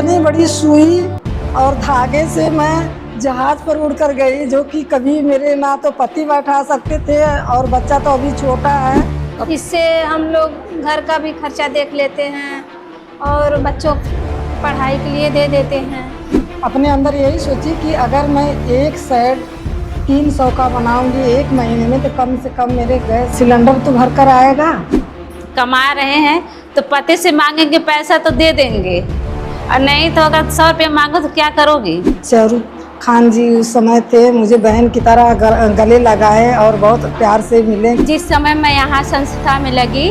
इतनी बड़ी सुई और धागे से मैं जहाज पर उड़कर गई, जो कि कभी मेरे ना तो पति बैठा सकते थे और बच्चा तो अभी छोटा है। इससे हम लोग घर का भी खर्चा देख लेते हैं और बच्चों की पढ़ाई के लिए दे देते हैं। अपने अंदर यही सोची कि अगर मैं एक सेट 300 का बनाऊंगी एक महीने में, तो कम से कम मेरे गैस सिलेंडर तो भर कर आएगा। कमा रहे हैं तो पति से मांगेंगे पैसा तो दे देंगे, और नहीं तो अगर 100 रुपये मांगो तो क्या करोगी। शाहरुख खान जी उस समय थे, मुझे बहन की तरह गले लगाए और बहुत प्यार से मिले। जिस समय मैं यहाँ संस्था में लगी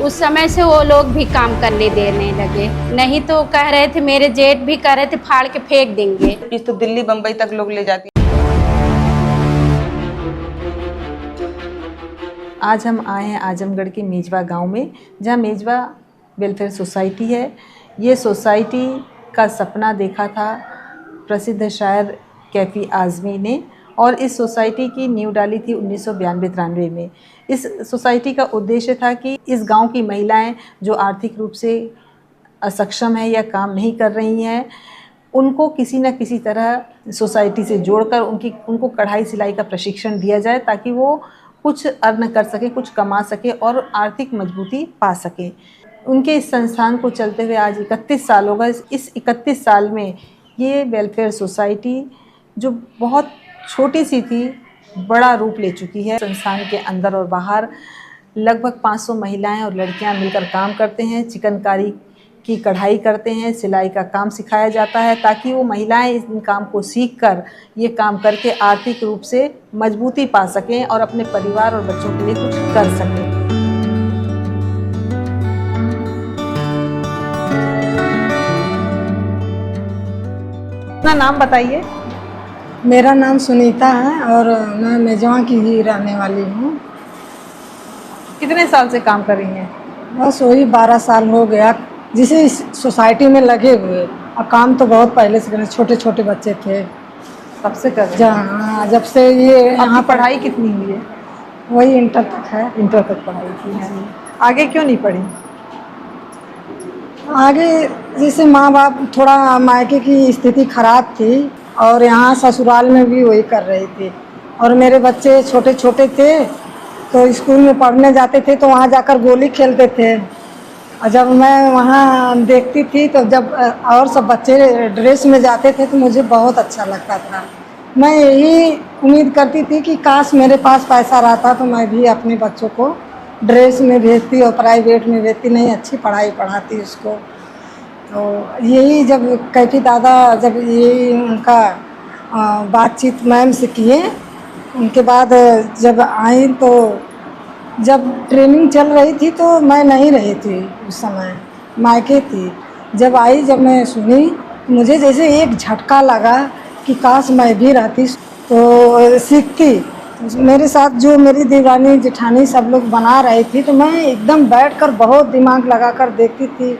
उस समय से वो लोग भी काम करने देने लगे, नहीं तो कह रहे थे, मेरे जेठ भी कह रहे थे फाड़ के फेंक देंगे। इस तो दिल्ली बम्बई तक लोग ले जाती। आज हम आए हैं आजमगढ़ के मेजवा गांव में, जहां मेजवा वेलफेयर सोसाइटी है। ये सोसाइटी का सपना देखा था प्रसिद्ध शायर कैफ़ी आज़मी ने, और इस सोसाइटी की नींव डाली थी 1992-93 में। इस सोसाइटी का उद्देश्य था कि इस गांव की महिलाएं जो आर्थिक रूप से असक्षम हैं या काम नहीं कर रही हैं, उनको किसी न किसी तरह सोसाइटी से जोड़कर उनको कढ़ाई सिलाई का प्रशिक्षण दिया जाए, ताकि वो कुछ अर्न कर सके, कुछ कमा सके और आर्थिक मजबूती पा सके। उनके इस संस्थान को चलते हुए आज 31 साल हो गए। इस 31 साल में ये वेलफेयर सोसाइटी जो बहुत छोटी सी थी, बड़ा रूप ले चुकी है। संस्थान के अंदर और बाहर लगभग 500 महिलाएं और लड़कियां मिलकर काम करते हैं। चिकनकारी की कढ़ाई करते हैं, सिलाई का काम सिखाया जाता है, ताकि वो महिलाएं इस काम को सीखकर ये काम करके आर्थिक रूप से मजबूती पा सकें और अपने परिवार और बच्चों के लिए कुछ कर सकें। अपना नाम बताइए। मेरा नाम सुनीता है और मैं मेजवा की ही रहने वाली हूँ। कितने साल से काम कर रही हैं? बस वही 12 साल हो गया जिसे इस सोसाइटी में लगे हुए, और काम तो बहुत पहले से करें, छोटे छोटे बच्चे थे कब से कर रही हैं? जहाँ जब से ये यहाँ पढ़ाई कितनी हुई है? वही इंटर तक है। इंटर तक पढ़ाई की है। आगे क्यों नहीं पढ़ी? आगे जैसे माँ बाप थोड़ा मायके की स्थिति खराब थी और यहाँ ससुराल में भी वही कर रही थी, और मेरे बच्चे छोटे छोटे थे तो स्कूल में पढ़ने जाते थे तो वहाँ जाकर गोली खेलते थे। और जब मैं वहाँ देखती थी तो जब और सब बच्चे ड्रेस में जाते थे तो मुझे बहुत अच्छा लगता था। मैं यही उम्मीद करती थी कि काश मेरे पास पैसा रहता तो मैं भी अपने बच्चों को ड्रेस में भेजती और प्राइवेट में भेजती, नहीं अच्छी पढ़ाई पढ़ाती उसको। तो यही जब कैफी दादा जब यही उनका बातचीत मैम से किए, उनके बाद जब आई तो जब ट्रेनिंग चल रही थी तो मैं नहीं रही थी, उस समय मायके थी। जब आई, जब मैं सुनी, मुझे जैसे एक झटका लगा कि काश मैं भी रहती तो सीखती। मेरे साथ जो मेरी देवरानी जेठानी सब लोग बना रही थी तो मैं एकदम बैठकर बहुत दिमाग लगाकर देखती थी।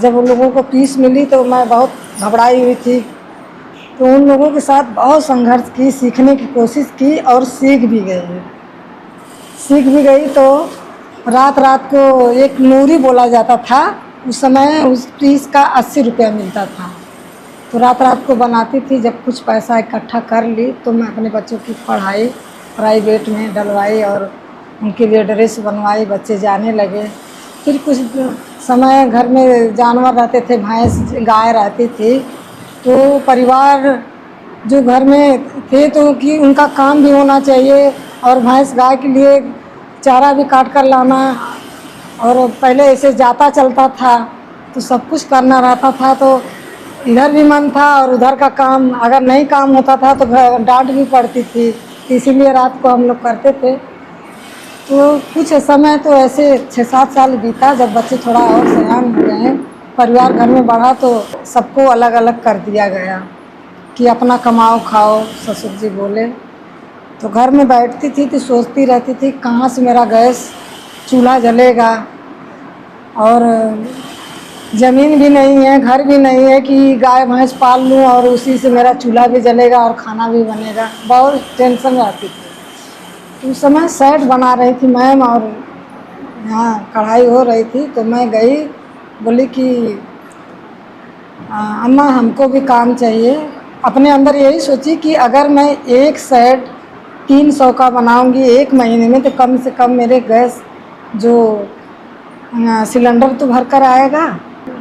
जब उन लोगों को पीस मिली तो मैं बहुत घबराई हुई थी, तो उन लोगों के साथ बहुत संघर्ष की, सीखने की कोशिश की और सीख भी गई। तो रात रात को एक नूरी बोला जाता था, उस समय उस पीस का 80 रुपया मिलता था, तो रात रात को बनाती थी। जब कुछ पैसा इकट्ठा कर ली तो मैं अपने बच्चों की पढ़ाई प्राइवेट में डलवाई और उनके लिए ड्रेस बनवाई, बच्चे जाने लगे। फिर कुछ समय घर में जानवर रहते थे, भैंस गाय रहती थी, तो परिवार जो घर में थे तो कि उनका काम भी होना चाहिए, और भैंस गाय के लिए चारा भी काट कर लाना, और पहले ऐसे जाता चलता था तो सब कुछ करना रहता था, तो इधर भी मन था और उधर का काम, अगर नहीं काम होता था तो डांट भी पड़ती थी, इसीलिए रात को हम लोग करते थे। तो कुछ समय तो ऐसे 6-7 साल बीता। जब बच्चे थोड़ा और सयान हो गए, परिवार घर में बढ़ा, तो सबको अलग अलग कर दिया गया कि अपना कमाओ खाओ, ससुर जी बोले। तो घर में बैठती थी तो सोचती रहती थी कहाँ से मेरा गैस चूल्हा जलेगा, और ज़मीन भी नहीं है, घर भी नहीं है कि गाय भैंस पाल लूँ और उसी से मेरा चूल्हा भी जलेगा और खाना भी बनेगा। बहुत टेंशन रहती थी। उस समय सेट बना रही थी मैम और यहाँ कढ़ाई हो रही थी, तो मैं गई, बोली कि अम्मा हमको भी काम चाहिए। अपने अंदर यही सोची कि अगर मैं एक सेट 300 का बनाऊंगी एक महीने में तो कम से कम मेरे गैस जो सिलेंडर तो भर कर आएगा।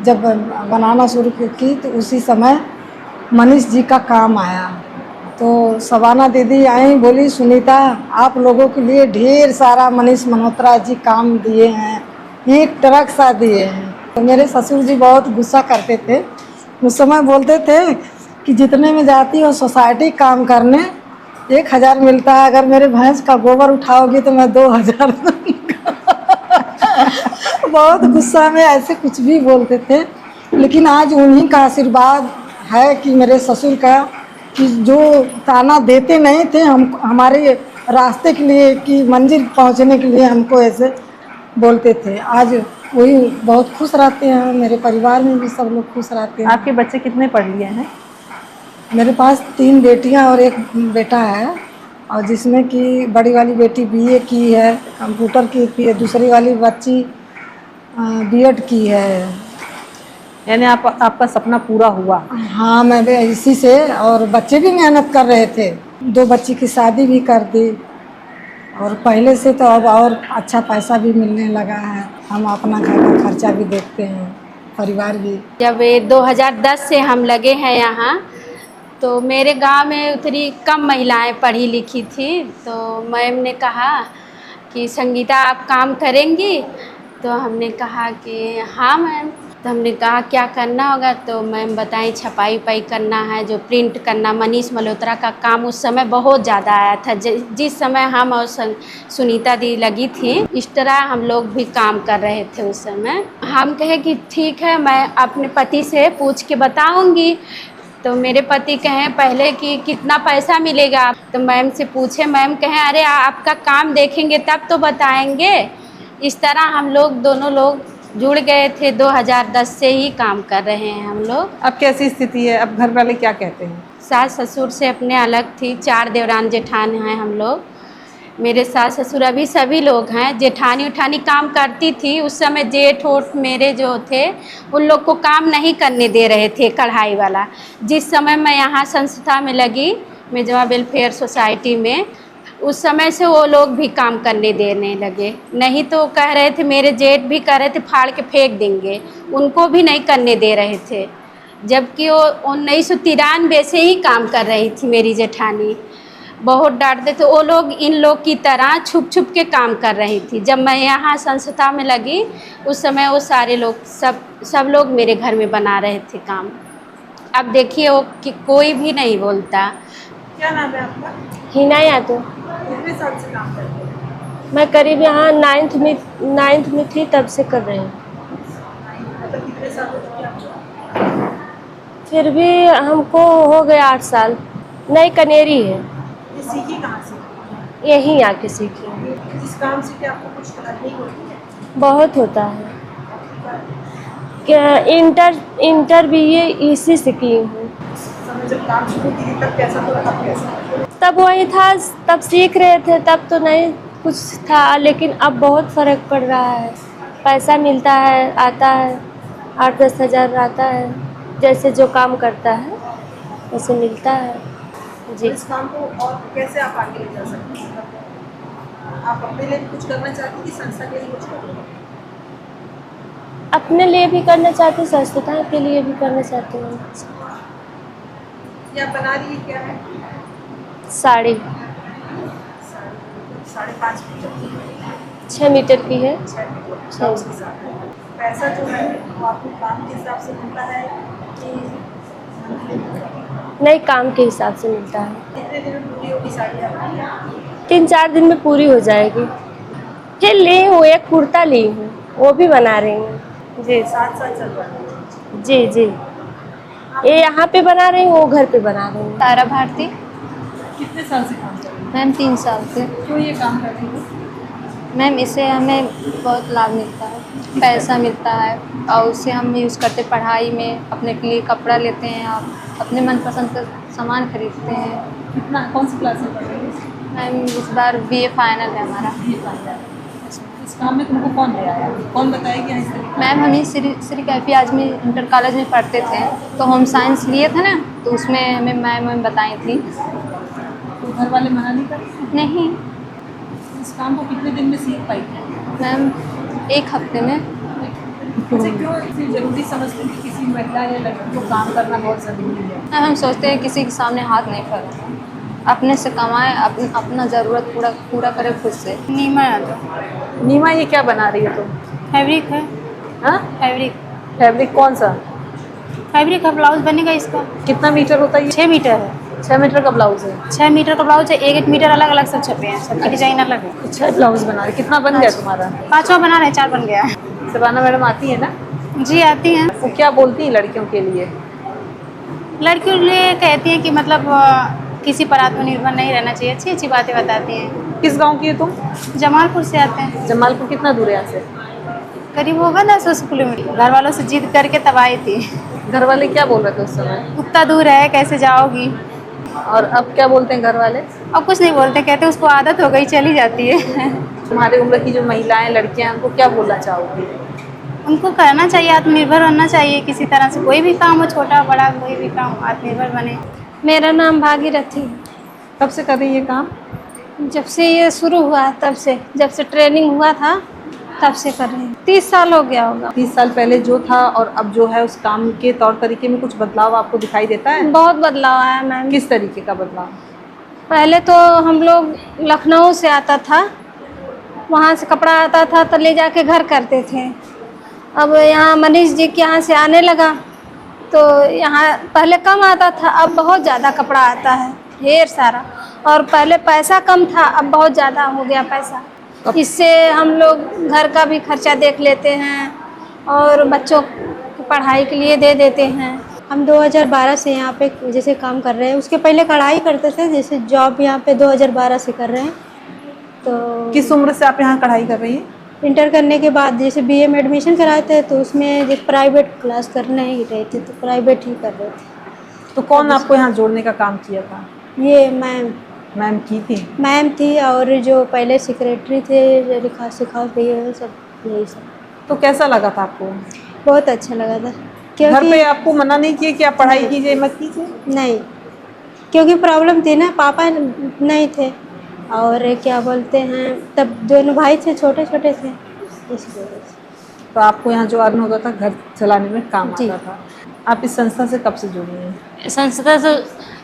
जब बनाना शुरू की तो उसी समय मनीष जी का काम आया। तो सवाना दीदी आई, बोली सुनीता आप लोगों के लिए ढेर सारा मनीष मल्होत्रा जी काम दिए हैं, एक ट्रक सा दिए हैं। तो मेरे ससुर जी बहुत गुस्सा करते थे। उस समय बोलते थे कि जितने में जाती हो सोसाइटी काम करने 1000 मिलता है, अगर मेरे भैंस का गोबर उठाओगी तो मैं 2000 बहुत गुस्सा में ऐसे कुछ भी बोलते थे। लेकिन आज उन्हीं का आशीर्वाद है कि मेरे ससुर का, कि जो ताना देते नहीं थे हम हमारे रास्ते के लिए कि मंजिल पहुंचने के लिए हमको ऐसे बोलते थे, आज वही बहुत खुश रहते हैं। मेरे परिवार में भी सब लोग खुश रहते हैं। आपके बच्चे कितने पढ़ लिए हैं? मेरे पास 3 बेटियां और 1 बेटा है, और जिसमें कि बड़ी वाली बेटी BA की है, कंप्यूटर की है, दूसरी वाली बच्ची B.Ed की है। यानी आपका सपना पूरा हुआ। हाँ, मैं भी इसी से, और बच्चे भी मेहनत कर रहे थे। 2 बच्ची की शादी भी कर दी, और पहले से तो अब और अच्छा पैसा भी मिलने लगा है। हम अपना घर का खर्चा भी देखते हैं, परिवार भी। जब ये 2010 से हम लगे हैं यहाँ, तो मेरे गांव में उतनी कम महिलाएं पढ़ी लिखी थी। तो मैम ने कहा कि संगीता आप काम करेंगी? तो हमने कहा कि हाँ मैम। तो हमने कहा क्या करना होगा? तो मैम बताई छपाई उपाई करना है, जो प्रिंट करना। मनीष मल्होत्रा का काम उस समय बहुत ज़्यादा आया था। जिस समय हम और सुनीता दी लगी थी, इस तरह हम लोग भी काम कर रहे थे उस समय। हम कहे कि ठीक है, मैं अपने पति से पूछ के बताऊंगी। तो मेरे पति कहें पहले कि कितना पैसा मिलेगा? तो मैम से पूछे, मैम कहें अरे आपका काम देखेंगे तब तो बताएंगे। इस तरह हम लोग दोनों लोग जुड़ गए थे। 2010 से ही काम कर रहे हैं हम लोग। अब कैसी स्थिति है? अब घर वाले क्या कहते हैं? सास ससुर से अपने अलग थी। 4 देवरान जेठान हैं हम लोग। मेरे सास ससुर अभी सभी लोग हैं। जेठानी उठानी काम करती थी उस समय। जेठ ओठ मेरे जो थे उन लोग को काम नहीं करने दे रहे थे कढ़ाई वाला। जिस समय मैं यहाँ संस्था में लगी, मेजवा वेलफेयर सोसाइटी में, उस समय से वो लोग भी काम करने देने लगे। नहीं तो कह रहे थे, मेरे जेठ भी कह रहे थे फाड़ के फेंक देंगे, उनको भी नहीं करने दे रहे थे। जबकि वो 1993 से ही काम कर रही थी मेरी जेठानी। बहुत डांटते थे वो लोग, इन लोग की तरह छुप छुप के काम कर रही थी। जब मैं यहाँ संस्था में लगी उस समय वो सारे लोग सब लोग मेरे घर में बना रहे थे काम। अब देखिए वो कि कोई भी नहीं बोलता। क्या नाम है आपका? हिना यादव। कितने साल से काम करते हैं? मैं करीब यहाँ 9th में थी तब से कर रही हूँ। मतलब कितने साल हो गए आपको? फिर भी हमको हो गया 8 साल। नई कनेरी है। ये सीखी कहाँ से? यहीं आके सीखी हूँ। इस काम से क्या आपको कुछ नहीं होती है? बहुत होता है। क्या इंटर भी ये इसी से की हूँ। समय जब काम शुरू की तब कैसा तो रहा? कैसा? तब वही था, तब सीख रहे थे, तब तो नहीं कुछ था। लेकिन अब बहुत फ़र्क पड़ रहा है। पैसा मिलता है, आता है, 8-10 हज़ार आता है। जैसे जो काम करता है वैसे मिलता है जी। इस काम को और कैसे आप आगे ले जा सकते हैं? आप अपने लिए भी कुछ करना चाहती हैं कि संस्था के लिए कुछ कर रहे हैं? अपने लिए भी करना चाहती हूँ, संस्था के लिए भी करना चाहती हूँ। ये आप बना रही है क्या है? साड़ी 5.5 मीटर 6 मीटर की है। 6 मीटर। पैसा जो है वो आपको काम के हिसाब से मिलता है कि नहीं, काम के हिसाब से मिलता है। कितने दिन में पूरी होगी साड़ी आपकी? 3-4 दिन में पूरी हो जाएगी। फिर ली हूँ, एक कुर्ता ली हूँ, वो भी बना रही हूँ जी। साथ साथ चल रहा है? जी जी, ये यहाँ पे बना रही हूँ, वो घर पे बना रही हूँ। तारा भारती। कितने साल से काम कर रही हैं? मैम 3 साल से। क्यों ये काम कर रही हो? मैम इससे हमें बहुत लाभ मिलता है, पैसा मिलता है, और उससे हम यूज़ करते पढ़ाई में, अपने के लिए कपड़ा लेते हैं और अपने मनपसंद का सामान खरीदते हैं। कितना, कौन सी क्लास में पढ़ रही हो? मैम इस बार BA फाइनल है हमारा। इस काम में तुमको कौन ले आया, कौन बताया कि यहाँ इस तरीके? मैम हमें श्री कैफी आजमी इंटर कॉलेज में पढ़ते थे, तो होम साइंस लिए थे ना, तो उसमें हमें मैम बताई थी। तो घर वाले मना नहीं करते? नहीं इस काम को कितने दिन में सीख पाई थी? मैम 1 हफ्ते में। अच्छा, क्यों इतनी जरूरी समझते हैं कि किसी महिला या लड़की को काम करना बहुत ज़रूरी है? मैम हम सोचते हैं किसी के सामने हाथ नहीं फैलाना, अपने से कमाए, अपना ज़रूरत पूरा करे खुद से। नीमा यादव। नीमा, ये क्या बना रही है तुम? फैब्रिक है। हाँ, फैब्रिक फैब्रिक कौन सा? फैब्रिक का ब्लाउज बनेगा इसका। कितना मीटर होता है ये? 6 मीटर है। 6 मीटर का ब्लाउज है। 6 मीटर का ब्लाउज है, 1-1 मीटर अलग अलग सब छपे हैं, सबकी डिजाइन अलग है। अच्छा, ब्लाउज बना रहे, कितना बन गया तुम्हारा? 5वां बना रहे हैं, 4 बन गया है। शबाना मैडम आती है ना, जी आती हैं। वो क्या बोलती हैं लड़कियों के लिए? लड़कियों के लिए कहती हैं कि मतलब किसी पर आत्मनिर्भर नहीं रहना चाहिए, अच्छी अच्छी बातें बताती हैं। किस गांव की है तुम? जमालपुर से आते हैं। जमालपुर कितना दूर है यहाँ से? करीब होगा 10 किलोमीटर। घर वालों से जिद करके तब आई थी। घर वाले क्या बोल रहे थे उस समय? उतना दूर है, कैसे जाओगी? और अब क्या बोलते हैं घर वाले? अब कुछ नहीं बोलते, कहते उसको आदत हो गई, चली जाती है। तुम्हारी उम्र की जो महिलाएं, लड़कियां, उनको क्या बोलना चाहोगी? उनको करना चाहिए, आत्मनिर्भर होना चाहिए किसी तरह से, कोई भी काम हो, छोटा बड़ा कोई भी काम, आत्मनिर्भर बने। मेरा नाम भागीरथी। कब से कर रही है ये काम? जब से ये शुरू हुआ तब से, जब से ट्रेनिंग हुआ था तब से कर रही हूँ। 30 साल हो गया होगा। 30 साल पहले जो था और अब जो है, उस काम के तौर तरीके में कुछ बदलाव आपको दिखाई देता है? बहुत बदलाव आया मैम। किस तरीके का बदलाव? पहले तो हम लोग लखनऊ से आता था, वहाँ से कपड़ा आता था तो ले जाके घर करते थे। अब यहाँ मनीष जी के यहाँ से आने लगा तो यहाँ पहले कम आता था, अब बहुत ज़्यादा कपड़ा आता है, ढेर सारा। और पहले पैसा कम था, अब बहुत ज़्यादा हो गया पैसा। इससे हम लोग घर का भी खर्चा देख लेते हैं और बच्चों की पढ़ाई के लिए दे देते हैं। हम 2012 से यहाँ पे जैसे काम कर रहे हैं, उसके पहले कढ़ाई करते थे, जैसे जॉब यहाँ पे 2012 से कर रहे हैं। तो किस उम्र से आप यहाँ कढ़ाई कर रही हैं? इंटर करने के बाद जैसे बीए में एडमिशन कराए थे तो उसमें जैसे प्राइवेट क्लास करने ही रहे थे तो प्राइवेट ही कर रहे थे। तो कौन आपको यहाँ जोड़ने का काम किया था? ये मैम की थी? मैम थी और जो पहले सेक्रेटरी थे लिखा सिखा थे, सब यही सब। तो कैसा लगा था आपको? बहुत अच्छा लगा था। घर क्योंकि पे आपको मना नहीं किया कि आप पढ़ाई कीजिए, मत कीजिए? नहीं, क्योंकि प्रॉब्लम थी ना, पापा नहीं थे और क्या बोलते हैं, तब दोनों भाई थे, छोटे छोटे थे, इस वजह से। तो आपको यहाँ जो अर्न होता था घर चलाने में काम जी। आता था। आप इस संस्था से कब से जुड़ी हैं? संस्था से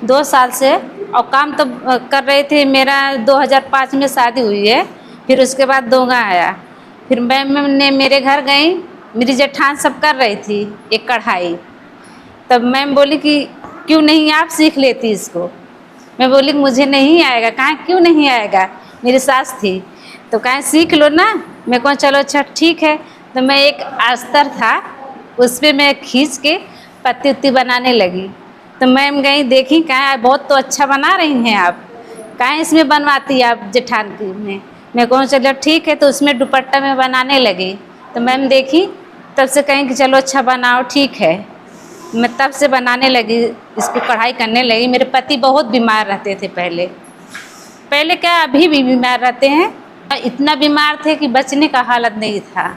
2 साल से, और काम तो कर रहे थे। मेरा 2005 में शादी हुई है, फिर उसके बाद दोंगा आया। फिर मैम ने मेरे घर गई, मेरी जेठान सब कर रही थी एक कढ़ाई। तब मैम बोली कि क्यों नहीं आप सीख लेती इसको। मैं बोली मुझे नहीं आएगा। कहाँ क्यों नहीं आएगा? मेरी सास थी तो कहाँ सीख लो ना। मैं कहूँ चलो अच्छा ठीक है। तो मैं एक अस्तर था उस पर मैं खींच के पत्ती उत्ती बनाने लगी। तो मैम गई देखी, कहाँ बहुत तो अच्छा बना रही हैं आप, कहाँ इसमें बनवाती है आप जेठान की में। मैं कहूँ चलो ठीक है। तो उसमें दुपट्टा में बनाने लगी। तो मैम देखी, तब से कहीं कि चलो अच्छा बनाओ, ठीक है। मैं तब से बनाने लगी, इसको कढ़ाई करने लगी। मेरे पति बहुत बीमार रहते थे पहले क्या अभी भी बीमार रहते हैं। इतना बीमार थे कि बचने का हालत नहीं था,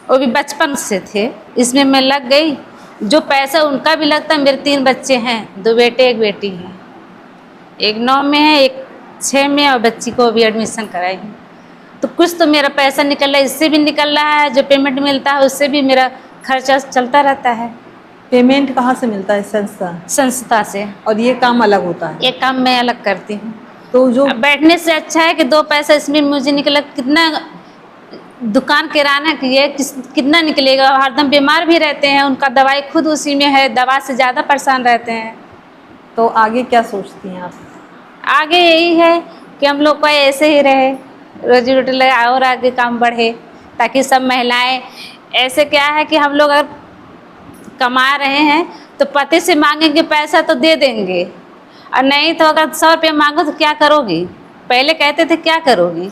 वो भी बचपन से थे। इसमें मैं लग गई। जो पैसा उनका भी लगता है। मेरे 3 बच्चे हैं, 2 बेटे 1 बेटी है। एक 9 में है, एक 6 में, और बच्ची को भी एडमिशन कराई। तो कुछ तो मेरा पैसा निकल रहा है, इससे भी निकल रहा है। जो पेमेंट मिलता है उससे भी मेरा खर्चा चलता रहता है। पेमेंट कहाँ से मिलता है? संस्था से। और ये काम अलग होता है? एक काम मैं अलग करती हूँ। तो जो अब बैठने से अच्छा है कि 2 पैसा इसमें मुझे निकला। कितना दुकान किराना की है, कितना निकलेगा। हरदम बीमार भी रहते हैं, उनका दवाई खुद उसी में है, दवा से ज़्यादा परेशान रहते हैं। तो आगे क्या सोचती हैं आप? आगे यही है कि हम लोग को ऐसे ही रहे, रोजी रोटी लगे और आगे काम बढ़े, ताकि सब महिलाएं। ऐसे क्या है कि हम लोग अगर कमा रहे हैं तो पति से मांगेंगे पैसा तो दे देंगे, और नहीं तो अगर 100 रुपये मांगो तो क्या करोगी। पहले कहते थे क्या करोगी,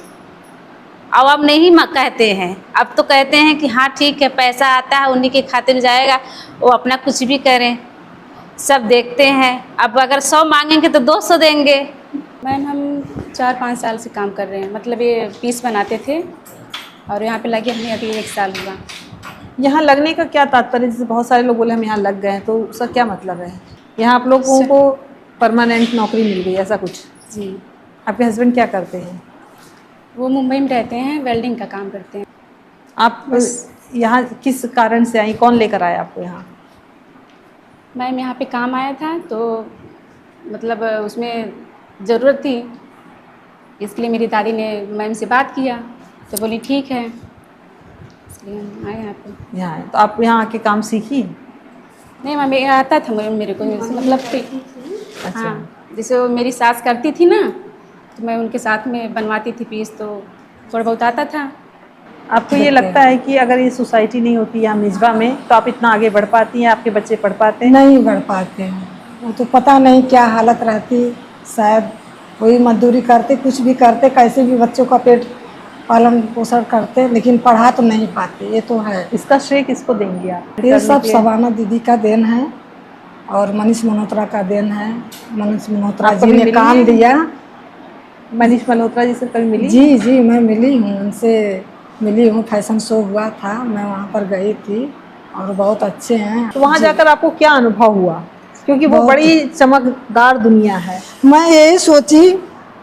अब नहीं कहते हैं। अब तो कहते हैं कि हाँ ठीक है, पैसा आता है उन्हीं के खाते में जाएगा, वो अपना कुछ भी करें, सब देखते हैं। अब अगर 100 मांगेंगे तो 200 देंगे। मैम हम 4-5 साल से काम कर रहे हैं। मतलब ये पीस बनाते थे, और यहाँ पे लगे हमें अभी 1 साल हुआ। यहाँ लगने का क्या तात्पर्य? जैसे बहुत सारे लोग बोले हम यहाँ लग गए हैं, तो उसका क्या मतलब है? यहाँ आप लोगों को परमानेंट नौकरी मिल गई, ऐसा कुछ? जी, आपके हस्बैंड क्या करते हैं? वो मुंबई में रहते हैं, वेल्डिंग का काम करते हैं। आप यहाँ किस कारण से आई? कौन लेकर आया आपको यहाँ? मैम यहाँ पे काम आया था, तो मतलब उसमें ज़रूरत थी, इसलिए मेरी दादी ने मैम से बात किया, तो बोली ठीक है, इसलिए हम आए यहाँ पे। यहाँ आए तो आप यहाँ आके काम सीखी? नहीं मैम, ये आता था मेरे को, मतलब अच्छा। हाँ, जैसे वो मेरी सास करती थी ना, तो मैं उनके साथ में बनवाती थी पीस, तो थोड़ा बहुत आता था। आपको ये लगता है कि अगर ये सोसाइटी नहीं होती यहाँ मिजबा में, तो आप इतना आगे बढ़ पाती हैं, आपके बच्चे पढ़ पाते हैं? नहीं बढ़ पाते हैं। वो तो पता नहीं क्या हालत रहती, शायद वही मजदूरी करते, कुछ भी करते, कैसे भी बच्चों का पेट पालन पोषण करते, लेकिन पढ़ा तो नहीं पाते। ये तो है। इसका श्रेय किसको देंगे आप? ये सब शबाना दीदी का देन है और मनीष मल्होत्रा का देन है। मनीष मल्होत्रा आपको जी भी ने मिली काम है? दिया। मनीष मल्होत्रा जी से कभी मिली? जी जी, मैं मिली हूँ, उनसे मिली हूँ। फैशन शो हुआ था, मैं वहाँ पर गई थी और बहुत अच्छे हैं। तो वहाँ जाकर आपको क्या अनुभव हुआ? क्योंकि वो बहुत- बड़ी चमकदार दुनिया है। मैं यही सोची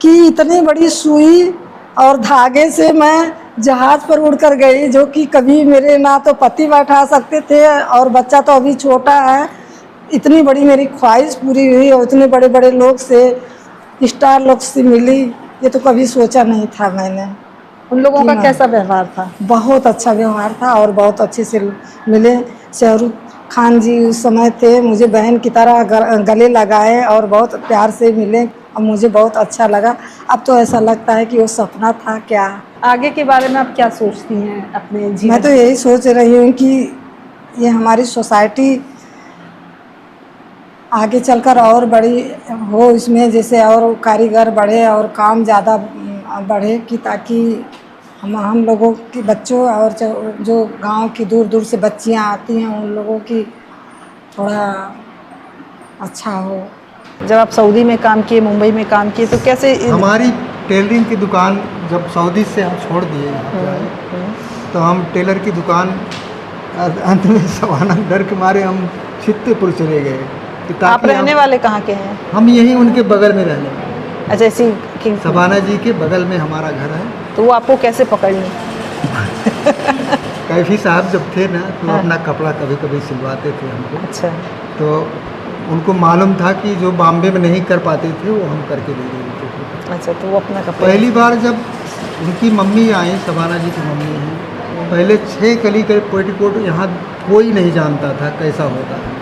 कि इतनी बड़ी सुई और धागे से मैं जहाज पर उड़कर गई, जो कि कभी मेरे ना तो पति बैठा सकते थे और बच्चा तो अभी छोटा है। इतनी बड़ी मेरी ख्वाहिश पूरी हुई और इतने बड़े बड़े लोग से, स्टार लोग से मिली, ये तो कभी सोचा नहीं था मैंने। उन लोगों का कि कैसा व्यवहार था? बहुत अच्छा व्यवहार था और बहुत अच्छे से मिले। शाहरुख खान जी उस समय थे, मुझे बहन की तरह गले लगाए और बहुत प्यार से मिले और मुझे बहुत अच्छा लगा। अब तो ऐसा लगता है कि वो सपना था क्या। आगे के बारे में आप क्या सोचती हैं अपने जीवन? मैं तो यही सोच रही हूँ कि ये हमारी सोसाइटी आगे चलकर और बड़ी हो, इसमें जैसे और कारीगर बढ़े और काम ज़्यादा बढ़े, कि ताकि हम लोगों के बच्चों और जो गांव की दूर दूर से बच्चियां आती हैं, उन लोगों की थोड़ा अच्छा हो। जब आप सऊदी में काम किए, मुंबई में काम किए, तो कैसे? हमारी टेलरिंग की दुकान जब सऊदी से हम छोड़ दिए यहाँ पे आए, तो हम टेलर की दुकान अंत में शबाना डर के मारे हम चित्तपुर चले गए कि आप ताकि रहने वाले कहाँ के हैं? हम यहीं उनके बगल में रहने वाले। अच्छा, ऐसी कि शबाना जी के बगल में हमारा घर है। तो वो आपको कैसे पकड़ ली? कैफी साहब जब थे ना, तो हाँ। अपना कपड़ा कभी कभी सिलवाते थे हमको। अच्छा। तो उनको मालूम था कि जो बॉम्बे में नहीं कर पाते थे वो हम करके दे देते थे। अच्छा, तो वो अपना कपड़ा पहली बार जब उनकी मम्मी आई, शबाना जी की मम्मी हैं, पहले 6 कली के पेटीकोट यहाँ कोई नहीं जानता था कैसा होता है।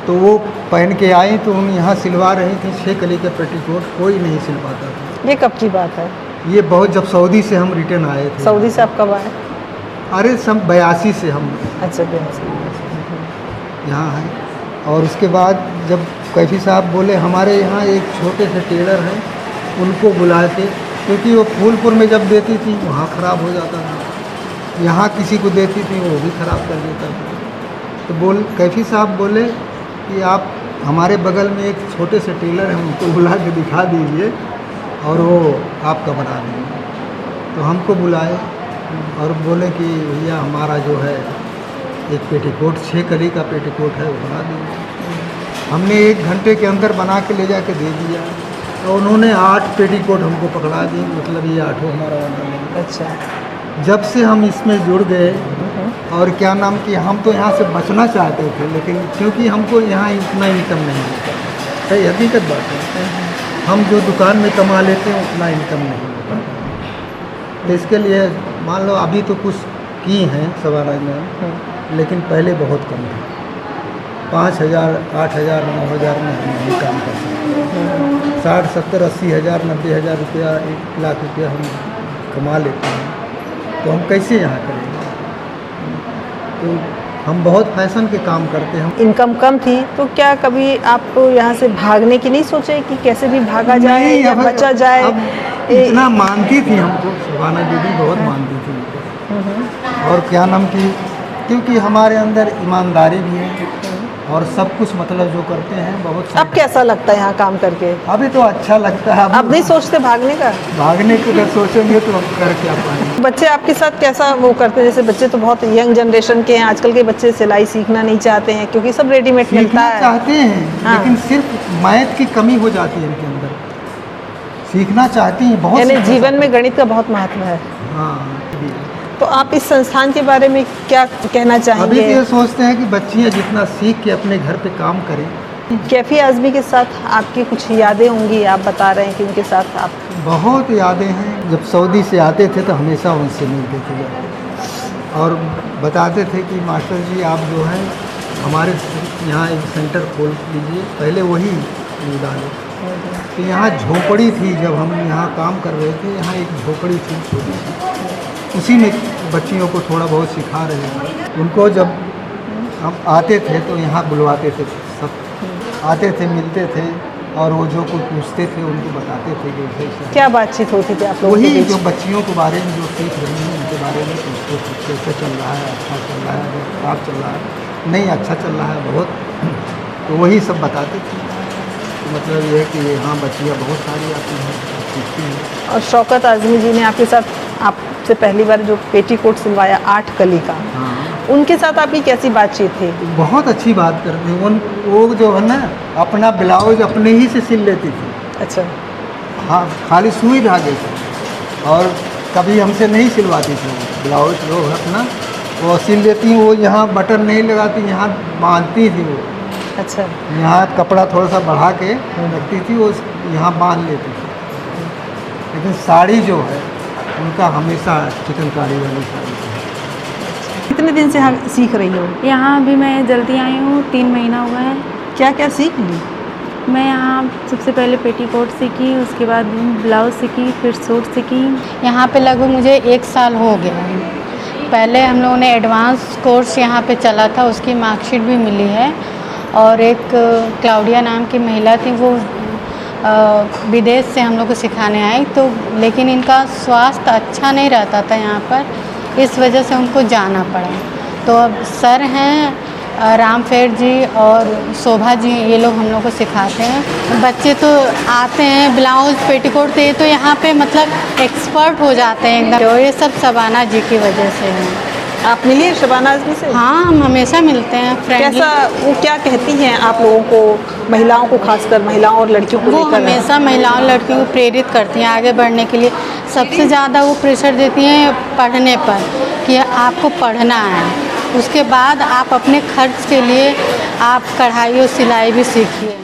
तो वो पहन के आई तो हम यहाँ सिलवा रही थी 6 कली के पेटीकोट, कोई नहीं सिल पाता था। ये कब की बात है? ये बहुत जब सऊदी से हम रिटर्न आए थे। सऊदी से आप कब आए? अरे सब 82 से हम अच्छा, यहाँ हैं। और उसके बाद जब कैफी साहब बोले हमारे यहाँ एक छोटे से टेलर हैं, उनको बुला के, क्योंकि वो फूलपुर में जब देती थी वहाँ ख़राब हो जाता था, यहाँ किसी को देती थी वो भी ख़राब कर देता था। तो कैफी साहब बोले कि आप हमारे बगल में एक छोटे से टेलर हैं, उनको बुला के दिखा दीजिए और वो आपका बना देंगे। तो हमको बुलाए और बोले कि भैया हमारा जो है एक पेटीकोट 6 कली का पेटीकोट है, वो बना दीजिए। हमने 1 घंटे के अंदर बना के ले जाके दे दिया। तो उन्होंने 8 पेटीकोट हमको पकड़ा दी, मतलब ये 8वां हमारा बना लेंगे। अच्छा। जब से हम इसमें जुड़ गए और क्या नाम कि हम तो यहाँ से बचना चाहते थे, लेकिन क्योंकि हमको यहाँ इतना इनकम नहीं मिलता, सही हकीकत बात है। हम जो दुकान में कमा लेते हैं उतना इनकम नहीं होता। तो इसके लिए मान लो अभी तो कुछ की हैं शबाना में, लेकिन पहले बहुत कम था। 5,000, 8,000, 9,000 में हम नहीं काम कर सकते। 60, 70, 80 हज़ार, 90 हज़ार रुपया, 1 लाख रुपया हम कमा लेते हैं, तो हम कैसे यहाँ करेंगे? तो हम बहुत फैशन के काम करते हैं। इनकम कम थी, तो क्या कभी आप यहाँ से भागने की नहीं सोचे कि कैसे भी भागा जाए नहीं, या अब- बचा जाए? अब इतना मानती थी हमको, शबाना दीदी बहुत मानती थी हमको। और क्या नाम कि क्योंकि हमारे अंदर ईमानदारी भी है और सब कुछ मतलब जो करते हैं बहुत। अब कैसा लगता है यहाँ काम करके? अभी तो अच्छा लगता है। अब नहीं सोचते भागने का? भागने की अगर सोचेंगे तो अब कर क्या पाएंगे। बच्चे आपके साथ कैसा वो करते हैं? जैसे बच्चे तो बहुत यंग जनरेशन के हैं, आजकल के बच्चे सिलाई सीखना नहीं चाहते हैं क्योंकि सब रेडीमेड मिलता सीखना है। चाहते हैं हाँ। लेकिन सिर्फ मैथ की कमी हो जाती है इनके अंदर। सीखना चाहती हैं बहुत, यानी जीवन में गणित का बहुत महत्व है। हाँ। तो आप इस संस्थान के बारे में क्या कहना अभी चाहेंगे? तो ये सोचते हैं कि बच्चियाँ जितना सीख के अपने घर पे काम करें। कैफी आज़मी के साथ आपकी कुछ यादें होंगी, आप बता रहे हैं कि उनके साथ आप। बहुत यादें हैं। जब सऊदी से आते थे तो हमेशा उनसे मिलते थे और बताते थे कि मास्टर जी आप जो हैं हमारे यहाँ एक सेंटर खोल लीजिए। पहले वही डाले तो यहाँ झोपड़ी थी, जब हम यहाँ काम कर रहे थे यहाँ एक झोपड़ी थी छोटी सी, उसी में बच्चियों को थोड़ा बहुत सिखा रहे थे। उनको जब हम आते थे तो यहाँ बुलवाते थे, सब आते थे मिलते थे और वो जो कुछ पूछते थे उनको बताते थे कि कैसे क्या बातचीत होती थी आप लोगों के वही बीच? जो बच्चियों के बारे में जो सीख रही हैं उनके बारे में पूछते थे कैसे चल रहा है, अच्छा चल रहा है, खराब चल रहा है, नहीं अच्छा चल रहा है बहुत, तो वही सब बताते थे। तो मतलब ये है कि यहाँ बच्चियाँ बहुत सारी आती हैं सीखती हैं। और शौकत आज़मी जी ने आपके साथ आपसे पहली बार जो पेटीकोट सिलवाया 8 कली का, हाँ उनके साथ आपकी कैसी बातचीत थी? बहुत अच्छी बात करते हैं वो जो है ना अपना ब्लाउज अपने ही से सिल लेती थी। अच्छा। हाँ खाली सुई धागे से, और कभी हमसे नहीं सिलवाती थी ब्लाउज जो है अपना वो सिल लेती। वो यहाँ बटन नहीं लगाती, यहाँ बांधती थी वो। अच्छा। यहाँ कपड़ा थोड़ा सा बढ़ा के रखती थी, वो यहाँ बांध लेती थी। लेकिन साड़ी जो है उनका हमेशा चिकनकारी वाली साड़ी है। कितने दिन से यहाँ सीख रही हो? यहाँ अभी मैं जल्दी आई हूँ, 3 महीना हुआ है। क्या क्या सीख ली? मैं यहाँ सबसे पहले पेटीकोट सीखी, उसके बाद ब्लाउज सीखी, फिर सूट सीखी। यहाँ पे लगभग मुझे 1 साल हो गया है। पहले हम लोगों ने एडवांस कोर्स यहाँ पे चला था, उसकी मार्कशीट भी मिली है। और एक क्लाउडिया नाम की महिला थी, वो विदेश से हम लोग को सिखाने आई, तो लेकिन इनका स्वास्थ्य अच्छा नहीं रहता था यहाँ पर, इस वजह से उनको जाना पड़ा। तो अब सर हैं रामफेर जी और शोभा जी, ये लोग हम लोग को सिखाते हैं। बच्चे तो आते हैं ब्लाउज पेटीकोट से, तो यहाँ पे मतलब एक्सपर्ट हो जाते हैं एकदम। तो ये सब शबाना जी की वजह से है। आप मिली हैं शबाना आज़मी से? हाँ, हम हमेशा मिलते हैं। कैसा वो क्या कहती हैं आप लोगों को, महिलाओं को, खासकर महिलाओं और लड़कियों को वो लेकर? हमेशा महिलाओं लड़कियों को प्रेरित करती हैं आगे बढ़ने के लिए। सबसे ज़्यादा वो प्रेशर देती हैं पढ़ने पर, कि आपको पढ़ना है, उसके बाद आप अपने खर्च के लिए आप कढ़ाई और सिलाई भी सीखिए।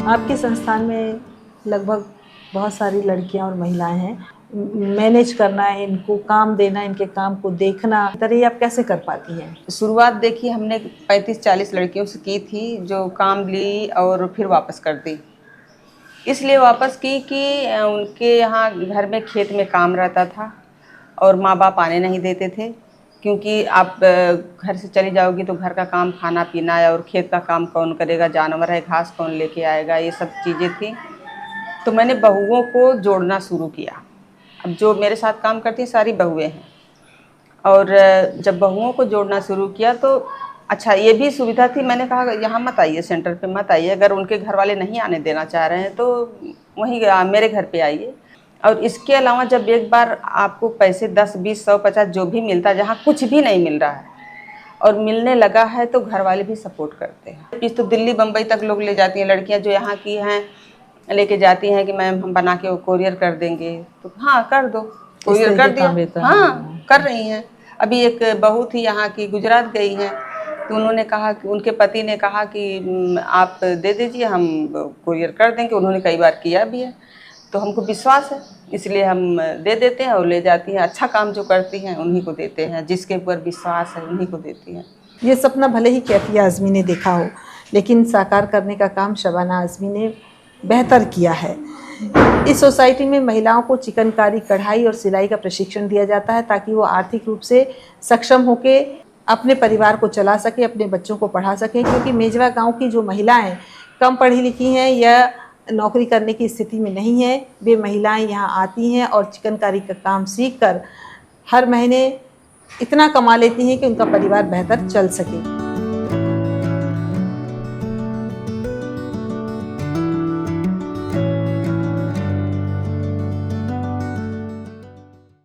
आपके संस्थान में लगभग बहुत सारी लड़कियां और महिलाएं हैं। मैनेज करना है, इनको काम देना, इनके काम को देखना, तरह ये आप कैसे कर पाती हैं? शुरुआत देखिए हमने 35-40 लड़कियों से की थी, जो काम ली और फिर वापस कर दी। इसलिए वापस की कि उनके यहाँ घर में खेत में काम रहता था और माँ बाप आने नहीं देते थे, क्योंकि आप घर से चली जाओगी तो घर का काम, खाना पीना है, और खेत का काम कौन करेगा, जानवर है, घास कौन लेके आएगा, ये सब चीज़ें थी। तो मैंने बहुओं को जोड़ना शुरू किया। अब जो मेरे साथ काम करती हैं सारी बहुएं हैं, और जब बहुओं को जोड़ना शुरू किया तो अच्छा ये भी सुविधा थी। मैंने कहा यहाँ मत आइए, सेंटर पे मत आइए, अगर उनके घर वाले नहीं आने देना चाह रहे हैं तो वहीं मेरे घर पे आइए। और इसके अलावा जब एक बार आपको पैसे 10, 20, 100, 50 जो भी मिलता है, जहाँ कुछ भी नहीं मिल रहा है और मिलने लगा है, तो घर वाले भी सपोर्ट करते हैं। इस तो दिल्ली बम्बई तक लोग ले जाती हैं लड़कियाँ, जो यहाँ की हैं लेके जाती हैं कि मैम हम बना के कोरियर कर देंगे। तो हाँ कर दो, कोरियर कर दिया। हाँ कर रही हैं। अभी एक बहू थी यहाँ की, गुजरात गई हैं, तो उन्होंने कहा कि उनके पति ने कहा कि आप दे दीजिए, हम कोरियर कर देंगे। उन्होंने कई बार किया भी है, तो हमको विश्वास है, इसलिए हम दे देते हैं और ले जाती हैं। अच्छा काम जो करती हैं उन्हीं को देते हैं, जिसके ऊपर विश्वास है उन्हीं को देती हैं। ये सपना भले ही कैफी आज़मी ने देखा हो, लेकिन साकार करने का काम शबाना आज़मी ने बेहतर किया है। इस सोसाइटी में महिलाओं को चिकनकारी, कढ़ाई और सिलाई का प्रशिक्षण दिया जाता है, ताकि वो आर्थिक रूप से सक्षम होकर अपने परिवार को चला सके, अपने बच्चों को पढ़ा सकें। क्योंकि मेजवा गांव की जो महिलाएं कम पढ़ी लिखी हैं या नौकरी करने की स्थिति में नहीं है, वे महिलाएं यहाँ आती हैं और चिकनकारी का काम सीखकर हर महीने इतना कमा लेती हैं कि उनका परिवार बेहतर चल सके।